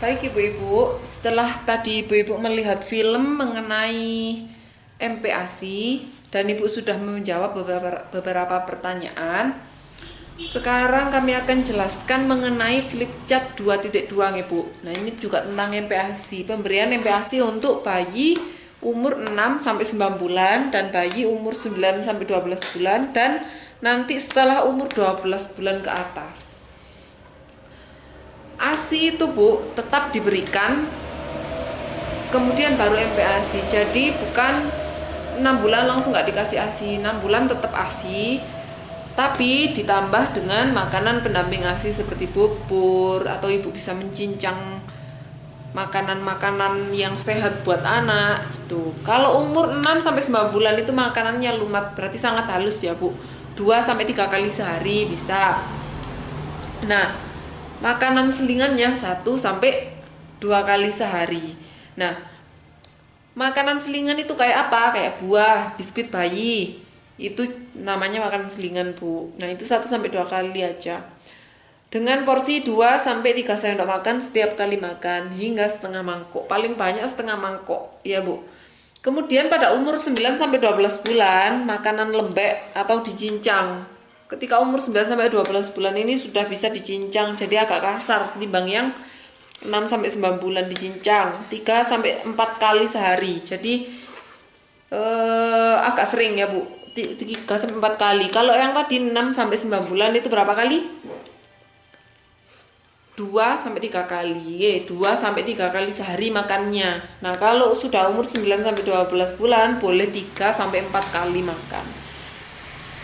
Baik ibu-ibu, setelah tadi ibu-ibu melihat film mengenai MPASI dan ibu sudah menjawab beberapa pertanyaan, sekarang kami akan jelaskan mengenai flip chart 2.2 ibu. Nah ini juga tentang MPASI, pemberian MPASI untuk bayi umur 6 sampai 9 bulan dan bayi umur 9 sampai 12 bulan dan nanti setelah umur 12 bulan ke atas. ASI itu Bu tetap diberikan, kemudian baru MPASI. Jadi bukan 6 bulan langsung nggak dikasih ASI, 6 bulan tetap ASI, tapi ditambah dengan makanan pendamping ASI seperti bubur, atau ibu bisa mencincang makanan-makanan yang sehat buat anak. Tuh, kalau umur 6 sampai 9 bulan itu makanannya lumat, berarti sangat halus ya Bu. 2 sampai 3 kali sehari bisa. Nah, makanan selingannya 1 sampai 2 kali sehari. Nah, makanan selingan itu kayak apa? Kayak buah, biskuit bayi. Itu namanya makanan selingan, Bu. Nah, itu 1 sampai 2 kali aja. Dengan porsi 2 sampai 3 sendok makan setiap kali makan hingga setengah mangkok. Paling banyak setengah mangkok, ya, Bu. Kemudian pada umur 9 sampai 12 bulan, makanan lembek atau dicincang. Ketika umur 9 sampai 12 bulan ini sudah bisa dicincang, jadi agak kasar timbang yang 6 sampai 9 bulan dicincang 3 sampai 4 kali sehari. Jadi agak sering ya, Bu. 3 sampai 4 kali. Kalau yang tadi 6 sampai 9 bulan itu berapa kali? 2 sampai 3 kali. 2 sampai 3 kali sehari makannya. Nah, kalau sudah umur 9 sampai 12 bulan boleh 3 sampai 4 kali makan.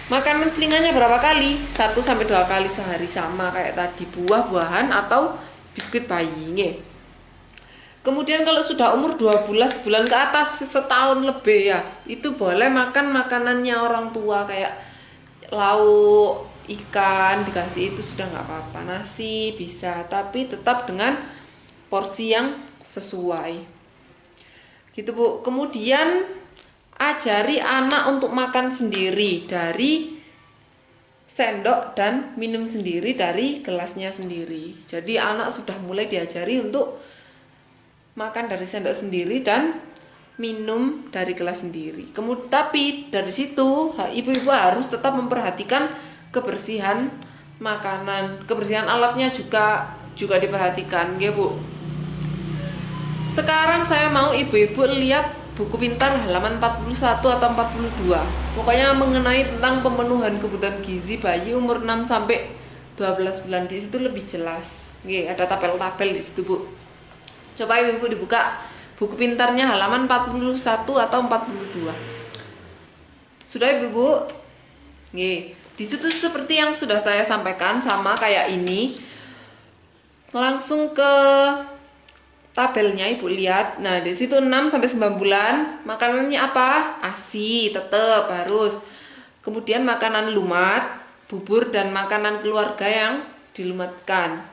Makanan selingannya berapa kali? 1 sampai 2 kali sehari, sama kayak tadi, buah-buahan atau biskuit bayi. Kemudian kalau sudah umur 12 bulan ke atas, setahun lebih ya, itu boleh makan makanannya orang tua kayak lauk, ikan dikasih, itu sudah nggak apa-apa. Nasi bisa, tapi tetap dengan porsi yang sesuai. Gitu Bu. Kemudian ajari anak untuk makan sendiri dari sendok dan minum sendiri dari gelasnya sendiri. Jadi anak sudah mulai diajari untuk makan dari sendok sendiri dan minum dari gelas sendiri. Kemudian tapi dari situ ibu-ibu harus tetap memperhatikan kebersihan makanan, kebersihan alatnya juga diperhatikan, ya Bu. Sekarang saya mau ibu-ibu lihat buku pintar halaman 41 atau 42. Pokoknya mengenai tentang pemenuhan kebutuhan gizi bayi umur 6 sampai 12 bulan. Di situ lebih jelas. Oke, ada tabel-tabel di situ, Bu. Coba ibu dibuka buku pintarnya halaman 41 atau 42. Sudah ibu? Oke. Di situ seperti yang sudah saya sampaikan, sama kayak ini. Langsung ke tabelnya ibu lihat. Nah, di situ 6 sampai 9 bulan makanannya apa? ASI tetap harus. Kemudian makanan lumat, bubur dan makanan keluarga yang dilumatkan.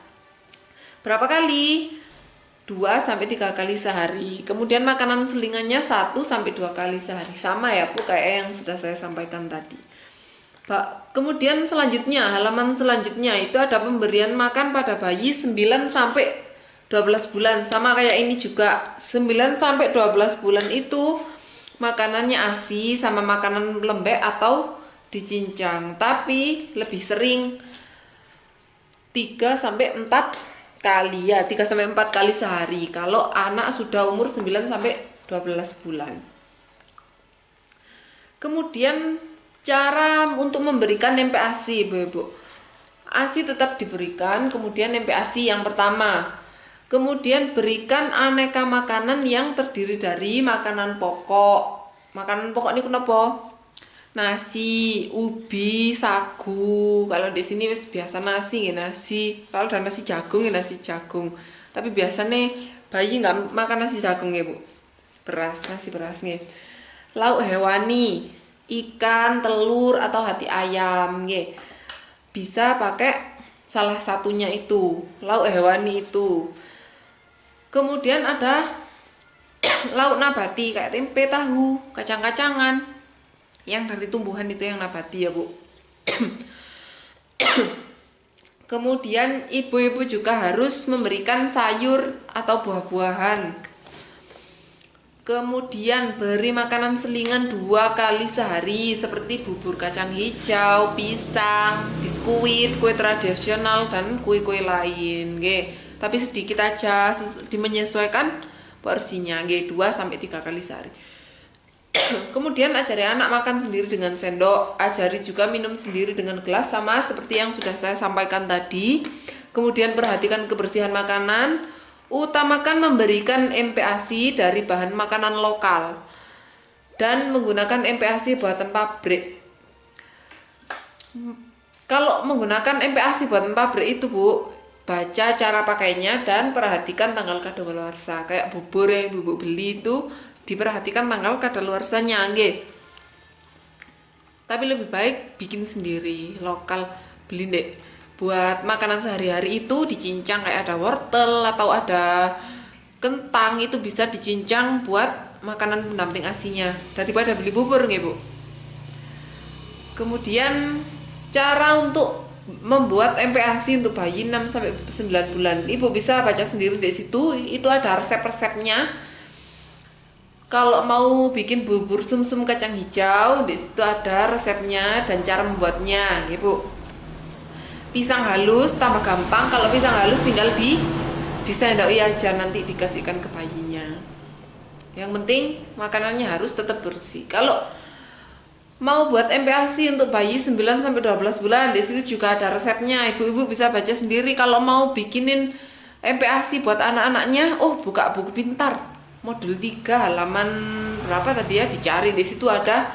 Berapa kali? 2 sampai 3 kali sehari. Kemudian makanan selingannya 1 sampai 2 kali sehari. Sama ya, Bu, kayak yang sudah saya sampaikan tadi. Kemudian selanjutnya, halaman selanjutnya itu ada pemberian makan pada bayi 9 sampai 12 bulan, sama kayak ini juga. 9 sampai 12 bulan itu makanannya ASI sama makanan lembek atau dicincang, tapi lebih sering 3 sampai 4 kali ya, 3 sampai 4 kali sehari kalau anak sudah umur 9 sampai 12 bulan. Kemudian cara untuk memberikan MPASI, Ibu-ibu. ASI tetap diberikan, kemudian MPASI yang pertama. Kemudian berikan aneka makanan yang terdiri dari makanan pokok. Makanan pokok ini kenapa? Nasi, ubi, sagu. Kalau di sini biasa nasi, ya nasi. Kalau ada nasi jagung, ya nasi jagung. Tapi biasanya bayi nggak makan nasi jagung ya, Bu. Beras, nasi beras nih. Lauk hewani, ikan, telur atau hati ayam, ya. Bisa pakai salah satunya itu, lauk hewani itu. Kemudian ada lauk nabati kayak tempe, tahu, kacang-kacangan yang dari tumbuhan itu yang nabati ya, Bu. Kemudian ibu-ibu juga harus memberikan sayur atau buah-buahan. Kemudian beri makanan selingan 2 kali sehari seperti bubur kacang hijau, pisang, biskuit, kue tradisional dan kue-kue lain. Nggih. Tapi sedikit aja, dimenyesuaikan porsinya, nggih, 2 sampai 3 kali sehari. Kemudian ajari anak makan sendiri dengan sendok, ajari juga minum sendiri dengan gelas sama seperti yang sudah saya sampaikan tadi. Kemudian perhatikan kebersihan makanan, utamakan memberikan MPASI dari bahan makanan lokal dan menggunakan MPASI buatan pabrik. Kalau menggunakan MPASI buatan pabrik itu, Bu, baca cara pakainya dan perhatikan tanggal kadaluarsa. Kayak bubur yang ibu beli itu diperhatikan tanggal kadaluarsanya, nggih. Tapi lebih baik bikin sendiri, lokal, beli deh. Buat makanan sehari-hari itu dicincang, kayak ada wortel atau ada kentang, itu bisa dicincang buat makanan pendamping asinya daripada beli bubur, nggih, Bu. Kemudian cara untuk membuat MPASI untuk bayi 6 sampai 9 bulan. Ibu bisa baca sendiri di situ, itu ada resep-resepnya. Kalau mau bikin bubur sumsum kacang hijau, di situ ada resepnya dan cara membuatnya, Ibu. Pisang halus tambah gampang. Kalau pisang halus tinggal disendoi aja, nanti dikasihkan ke bayinya. Yang penting makanannya harus tetap bersih. Kalau mau buat MPASI untuk bayi 9 sampai 12 bulan, di situ juga ada resepnya. Ibu-ibu bisa baca sendiri. Kalau mau bikinin MPASI buat anak-anaknya, buka buku pintar modul 3 halaman berapa tadi ya, dicari di situ ada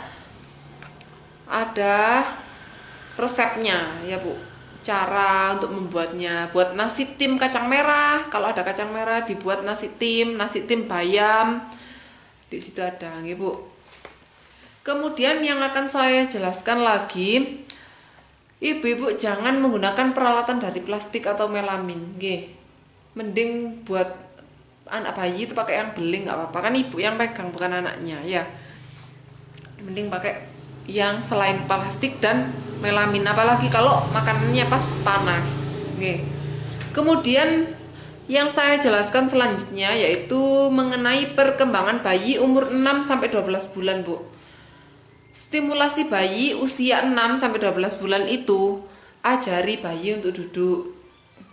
resepnya ya, Bu. Cara untuk membuatnya. Buat nasi tim kacang merah, kalau ada kacang merah dibuat nasi tim bayam. Di situ ada, nggih, Bu. Kemudian yang akan saya jelaskan lagi, ibu-ibu jangan menggunakan peralatan dari plastik atau melamin, nggih. Mending buat anak bayi itu pakai yang beling, nggak apa-apa, kan ibu yang pegang bukan anaknya ya. Mending pakai yang selain plastik dan melamin, apalagi kalau makanannya pas panas, oke. Kemudian yang saya jelaskan selanjutnya yaitu mengenai perkembangan bayi umur 6 sampai 12 bulan, Bu. Stimulasi bayi usia 6 sampai 12 bulan itu ajari bayi untuk duduk,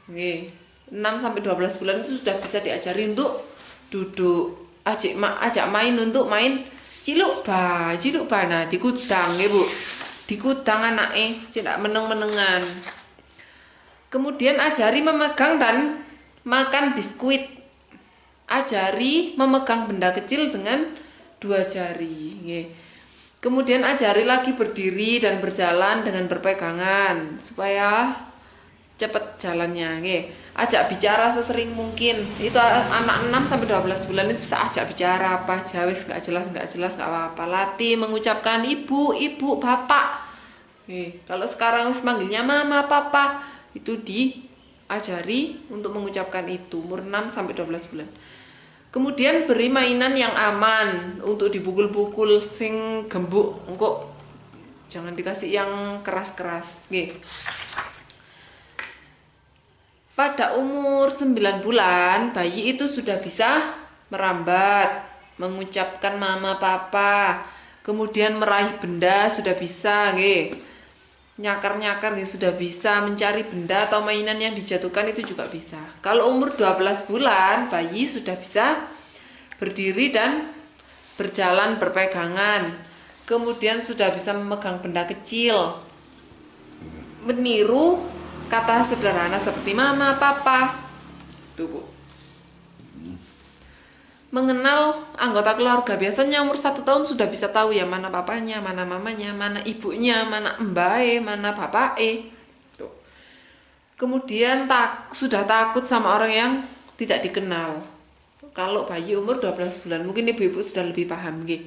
oke. 6 sampai 12 bulan itu sudah bisa diajari untuk duduk. Ajak main untuk main ciluk ba. Nah, dikudang ya, Bu. Dikudang anake, tidak meneng-menengan. Kemudian ajari memegang dan makan biskuit. Ajari memegang benda kecil dengan 2 jari, nggih. Kemudian ajari lagi berdiri dan berjalan dengan berpegangan supaya cepat jalannya, nggih. Ajak bicara sesering mungkin. Itu anak 6 sampai 12 bulan itu saya ajak bicara apa aja, wis enggak jelas enggak apa-apa. Latih mengucapkan ibu, bapak. Kalau sekarang wis manggilnya mama, papa, itu diajari untuk mengucapkan itu umur 6 sampai 12 bulan. Kemudian beri mainan yang aman, untuk dipukul-pukul sing gembuk, engko jangan dikasih yang keras-keras, nggih. Pada umur 9 bulan, bayi itu sudah bisa merambat, mengucapkan mama, papa, kemudian meraih benda sudah bisa, nggih. Nyakar-nyakar sudah bisa, mencari benda atau mainan yang dijatuhkan itu juga bisa. Kalau umur 12 bulan, bayi sudah bisa berdiri dan berjalan berpegangan. Kemudian sudah bisa memegang benda kecil, meniru kata sederhana seperti mama, papa. Tuh, Bu. Mengenal anggota keluarga, biasanya umur 1 tahun sudah bisa tahu ya mana papanya, mana mamanya, mana ibunya, mana mbae, mana bapake. Tuh. Kemudian sudah takut sama orang yang tidak dikenal. Kalau bayi umur 12 bulan, mungkin ibu-ibu sudah lebih paham, nggih.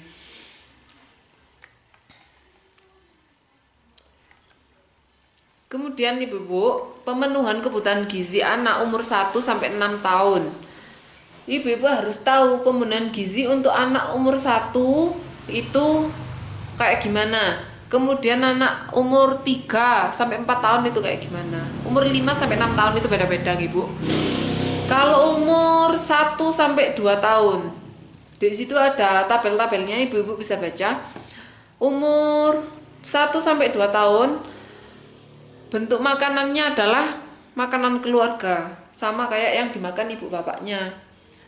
Kemudian ibu-ibu, pemenuhan kebutuhan gizi anak umur 1 sampai 6 tahun. Ibu-ibu harus tahu pemenuhan gizi untuk anak umur 1 itu kayak gimana. Kemudian anak umur 3 sampai 4 tahun itu kayak gimana? Umur 5 sampai 6 tahun itu beda-beda, Ibu. Kalau umur 1 sampai 2 tahun, di situ ada tabel-tabelnya, Ibu-ibu bisa baca. Umur 1 sampai 2 tahun, bentuk makanannya adalah makanan keluarga, sama kayak yang dimakan ibu bapaknya.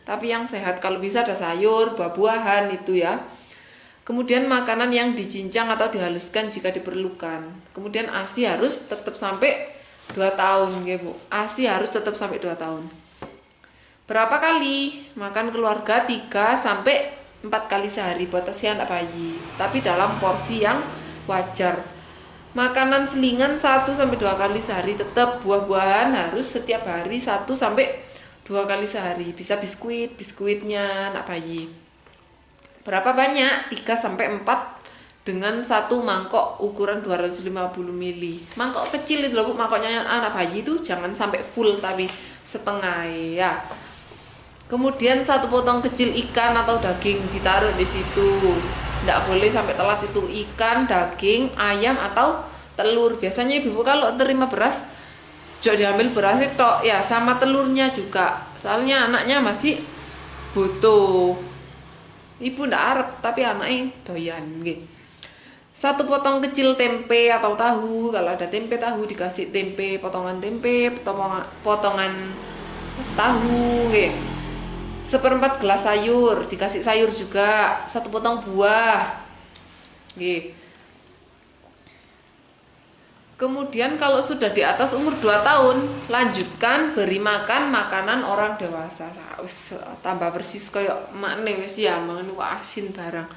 Tapi yang sehat, kalau bisa ada sayur, buah-buahan itu ya. Kemudian makanan yang dicincang atau dihaluskan jika diperlukan. Kemudian ASI harus tetap sampai 2 tahun, ya Bu. ASI harus tetap sampai 2 tahun. Berapa kali? Makan keluarga 3 sampai 4 kali sehari buat si anak bayi. Tapi dalam porsi yang wajar. Makanan selingan 1 sampai 2 kali sehari, tetap buah-buahan harus setiap hari 1 sampai 2 kali sehari. Bisa biskuitnya anak bayi. Berapa banyak? 3 sampai 4 dengan 1 mangkok ukuran 250 ml. Mangkok kecil itu loh Bu, mangkoknya anak bayi itu jangan sampai full tapi setengah ya. Kemudian 1 potong kecil ikan atau daging ditaruh di situ. Tidak boleh sampai telat itu, ikan, daging, ayam atau telur. Biasanya ibu kalau terima beras, jangan diambil beras itu ya, sama telurnya juga. Soalnya anaknya masih butuh. Ibu ndak arep tapi anaknya doyan nggih. 1 potong kecil tempe atau tahu, kalau ada tempe tahu dikasih tempe, potongan tahu nggih. 1/4 gelas sayur, dikasih sayur juga, 1 potong buah nggih. Kemudian kalau sudah di atas umur 2 tahun, lanjutkan beri makan makanan orang dewasa. Tambah persis kayak makne wis ya, mangan asin barang.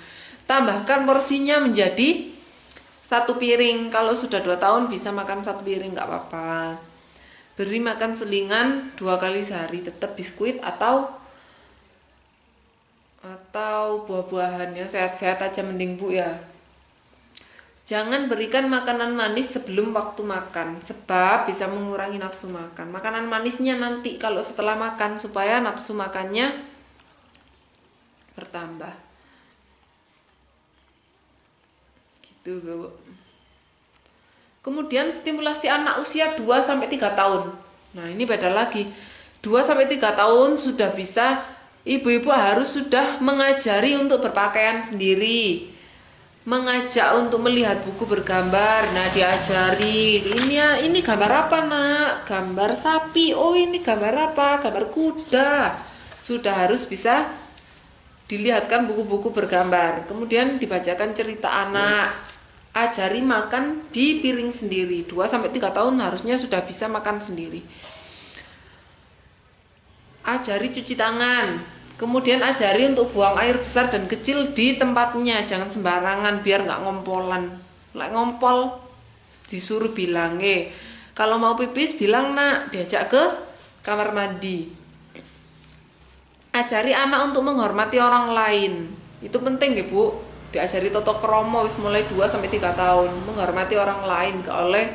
Tambahkan porsinya menjadi 1 piring. Kalau sudah 2 tahun bisa makan 1 piring, nggak apa-apa. Beri makan selingan 2 kali sehari, tetap biskuit atau buah-buahan ya, sehat-sehat aja mending Bu ya. Jangan berikan makanan manis sebelum waktu makan, sebab bisa mengurangi nafsu makan. Makanan manisnya nanti kalau setelah makan, supaya nafsu makannya bertambah. Gitu Bu. Kemudian stimulasi anak usia 2 sampai 3 tahun. Nah, ini beda lagi. 2 sampai 3 tahun sudah bisa, ibu-ibu harus sudah mengajari untuk berpakaian sendiri. Mengajak untuk melihat buku bergambar. Nah, diajari, ini gambar apa Nak? Gambar sapi. Oh, ini gambar apa? Gambar kuda. Sudah harus bisa dilihatkan buku-buku bergambar. Kemudian dibacakan cerita anak. Ajari makan di piring sendiri. 2 sampai 3 tahun harusnya sudah bisa makan sendiri. Ajari cuci tangan. Kemudian ajari untuk buang air besar dan kecil di tempatnya, jangan sembarangan biar nggak ngompolan. Like ngompol disuruh bilang, kalau mau pipis bilang Nak, diajak ke kamar mandi. Ajari anak untuk menghormati orang lain. Itu penting ya Bu. Diajari toto kromo wis mulai 2 sampai 3 tahun, menghormati orang lain, gak oleh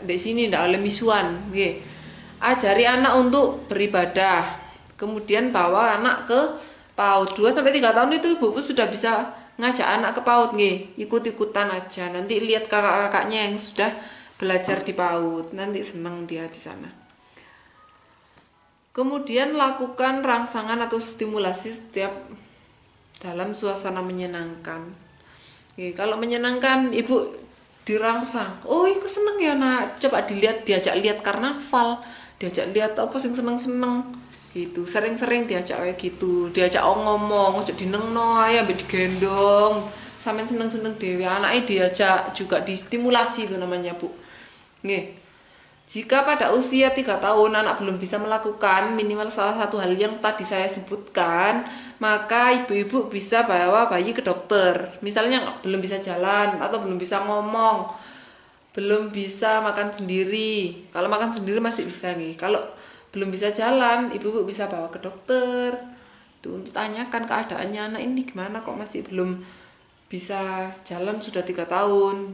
di sini ndak oleh misuan, nggih. Ajari anak untuk beribadah. Kemudian bawa anak ke PAUD. 2 sampai 3 tahun itu ibu sudah bisa ngajak anak ke PAUD nggih. Ikut-ikutan aja. Nanti lihat kakak-kakaknya yang sudah belajar di PAUD. Nanti senang dia di sana. Kemudian lakukan rangsangan atau stimulasi setiap dalam suasana menyenangkan. Oke, kalau menyenangkan ibu dirangsang. Oh, iku seneng ya Nak. Coba dilihat, diajak lihat karnaval, diajak lihat apa sing seneng-seneng. Gitu, sering-sering diajak kayak gitu, diajak ngomong, ojo dinengno ae ambek digendong, sampean seneng-seneng dhewe. Anake diajak juga distimulasi itu namanya Bu. Nggih. Jika pada usia 3 tahun anak belum bisa melakukan minimal salah satu hal yang tadi saya sebutkan, maka ibu-ibu bisa bawa bayi ke dokter. Misalnya belum bisa jalan atau belum bisa ngomong, belum bisa makan sendiri. Kalau makan sendiri masih bisa nih. Kalau belum bisa jalan, ibu bisa bawa ke dokter tuh, untuk tanyakan keadaannya anak ini gimana kok masih belum bisa jalan sudah 3 tahun.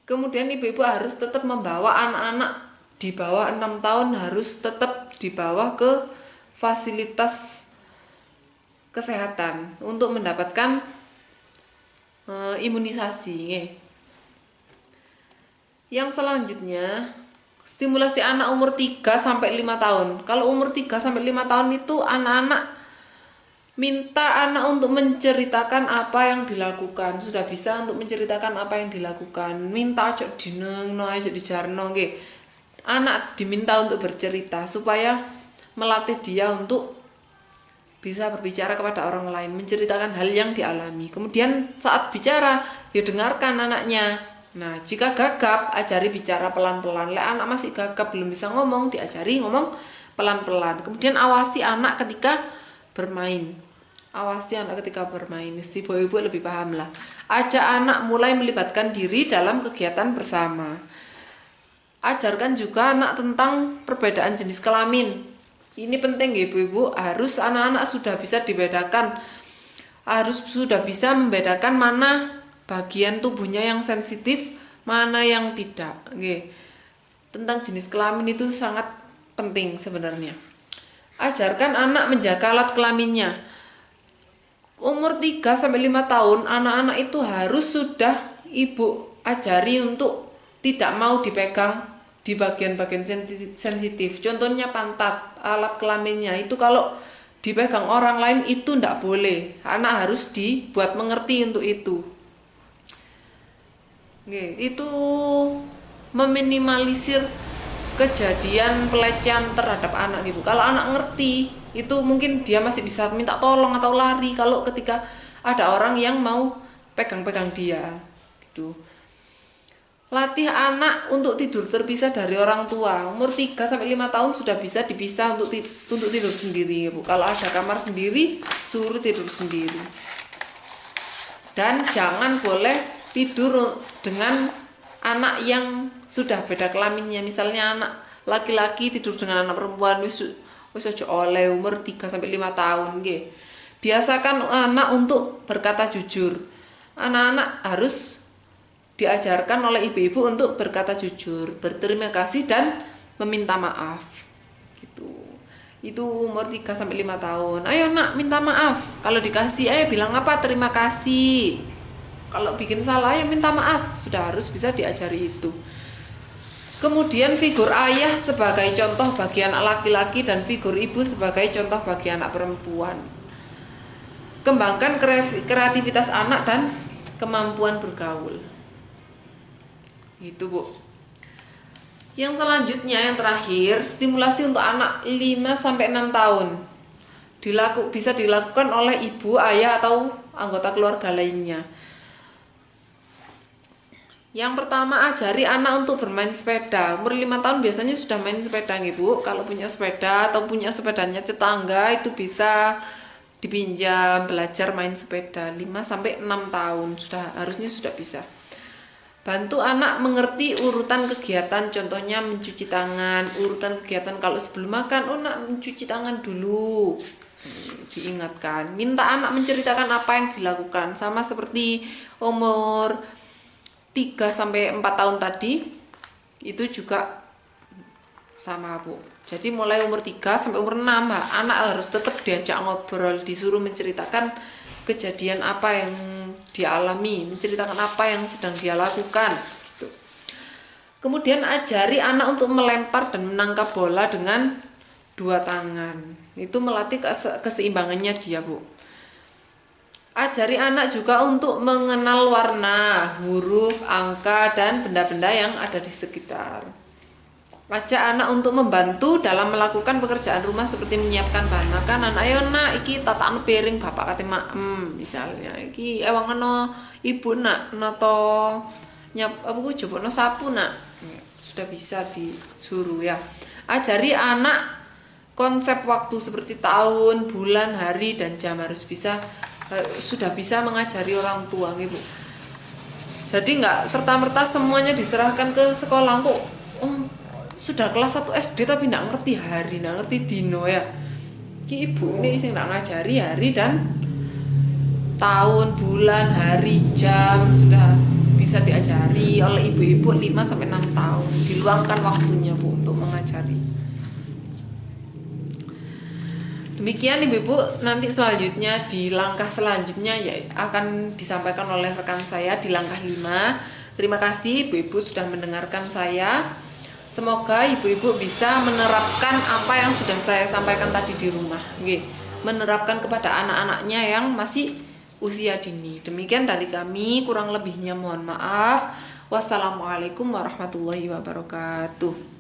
Kemudian ibu-ibu harus tetap membawa anak-anak di bawah 6 tahun, harus tetap dibawa ke fasilitas kesehatan untuk mendapatkan imunisasi nggih. Yang selanjutnya, stimulasi anak umur 3 sampai 5 tahun. Kalau umur 3 sampai 5 tahun itu anak-anak minta anak untuk menceritakan apa yang dilakukan. Sudah bisa untuk menceritakan apa yang dilakukan. Minta aja dinengno, aja dijarno nggih. Anak diminta untuk bercerita supaya melatih dia untuk bisa berbicara kepada orang lain, menceritakan hal yang dialami. Kemudian saat bicara, ya dengarkan anaknya. Nah, jika gagap, ajari bicara pelan-pelan. Lek anak masih gagap, belum bisa ngomong, diajari ngomong pelan-pelan. Kemudian awasi anak ketika bermain. Awasi anak ketika bermain. Si ibu-ibu lebih paham lah. Ajak anak mulai melibatkan diri dalam kegiatan bersama. Ajarkan juga anak tentang perbedaan jenis kelamin. Ini penting ya ibu-ibu, harus anak-anak sudah bisa dibedakan. Harus sudah bisa membedakan mana bagian tubuhnya yang sensitif, mana yang tidak. Oke. Tentang jenis kelamin itu sangat penting sebenarnya. Ajarkan anak menjaga alat kelaminnya. Umur 3 sampai 5 tahun, anak-anak itu harus sudah ibu ajari untuk tidak mau dipegang di bagian-bagian sensitif. Contohnya pantat, alat kelaminnya itu kalau dipegang orang lain itu tidak boleh. Anak harus dibuat mengerti untuk itu. Itu meminimalisir kejadian pelecehan terhadap anak gitu. Kalau anak ngerti, itu mungkin dia masih bisa minta tolong atau lari kalau ketika ada orang yang mau pegang-pegang dia gitu. Latih anak untuk tidur terpisah dari orang tua. Umur 3 sampai 5 tahun sudah bisa dipisah untuk tidur sendiri, Bu. Kalau ada kamar sendiri, suruh tidur sendiri. Dan jangan boleh tidur dengan anak yang sudah beda kelaminnya. Misalnya anak laki-laki tidur dengan anak perempuan, wis aja oleh umur 3 sampai 5 tahun nggih. Biasakan anak untuk berkata jujur. Anak-anak harus diajarkan oleh ibu-ibu untuk berkata jujur, berterima kasih dan meminta maaf. Gitu. Itu umur 3 sampai 5 tahun. Ayo nak, minta maaf. Kalau dikasih, ayo bilang apa? Terima kasih. Kalau bikin salah ya minta maaf, sudah harus bisa diajari itu. Kemudian figur ayah sebagai contoh bagi anak laki-laki dan figur ibu sebagai contoh bagi anak perempuan. Kembangkan kreativitas anak dan kemampuan bergaul. Gitu, Bu. Yang selanjutnya, yang terakhir, stimulasi untuk anak 5 sampai 6 tahun. Bisa dilakukan oleh ibu, ayah atau anggota keluarga lainnya. Yang pertama, ajari anak untuk bermain sepeda. Umur 5 tahun biasanya sudah main sepeda nih, Bu. Kalau punya sepeda atau punya sepedanya tetangga itu bisa dipinjam, belajar main sepeda. 5 sampai 6 tahun harusnya sudah bisa. Bantu anak mengerti urutan kegiatan, contohnya mencuci tangan. Urutan kegiatan kalau sebelum makan, nak mencuci tangan dulu. Diingatkan. Minta anak menceritakan apa yang dilakukan. Sama seperti umur 3 sampai 4 tahun tadi, itu juga sama, Bu. Jadi mulai umur 3 sampai umur 6, anak harus tetap diajak ngobrol, disuruh menceritakan kejadian apa yang dialami, menceritakan apa yang sedang dia lakukan. Kemudian ajari anak untuk melempar dan menangkap bola dengan 2 tangan. Itu melatih keseimbangannya dia, Bu. Ajari anak juga untuk mengenal warna, huruf, angka, dan benda-benda yang ada di sekitar. Ajak anak untuk membantu dalam melakukan pekerjaan rumah seperti menyiapkan bahan makanan. Ayo nak, iki tatakno piring bapak kate maem, misalnya. Iki ewangno ibu nak, noto nyap apa ku jebokno sapu nak. Sudah bisa disuruh ya. Ajari anak konsep waktu seperti tahun, bulan, hari, dan jam sudah bisa mengajari orang tua gitu. Jadi nggak serta-merta semuanya diserahkan ke sekolah kok. Sudah kelas 1 SD tapi nggak ngerti hari, nggak ngerti dino ya. Ki ibu ini sih nggak ngajari hari dan tahun, bulan, hari, jam sudah bisa diajari oleh ibu-ibu 5 sampai 6 tahun. Diluangkan waktunya, Bu, untuk mengajari. Demikian Ibu-ibu, nanti selanjutnya di langkah selanjutnya ya akan disampaikan oleh rekan saya di langkah 5. Terima kasih Ibu-ibu sudah mendengarkan saya. Semoga Ibu-ibu bisa menerapkan apa yang sudah saya sampaikan tadi di rumah. Oke. Menerapkan kepada anak-anaknya yang masih usia dini. Demikian dari kami, kurang lebihnya mohon maaf. Wassalamualaikum warahmatullahi wabarakatuh.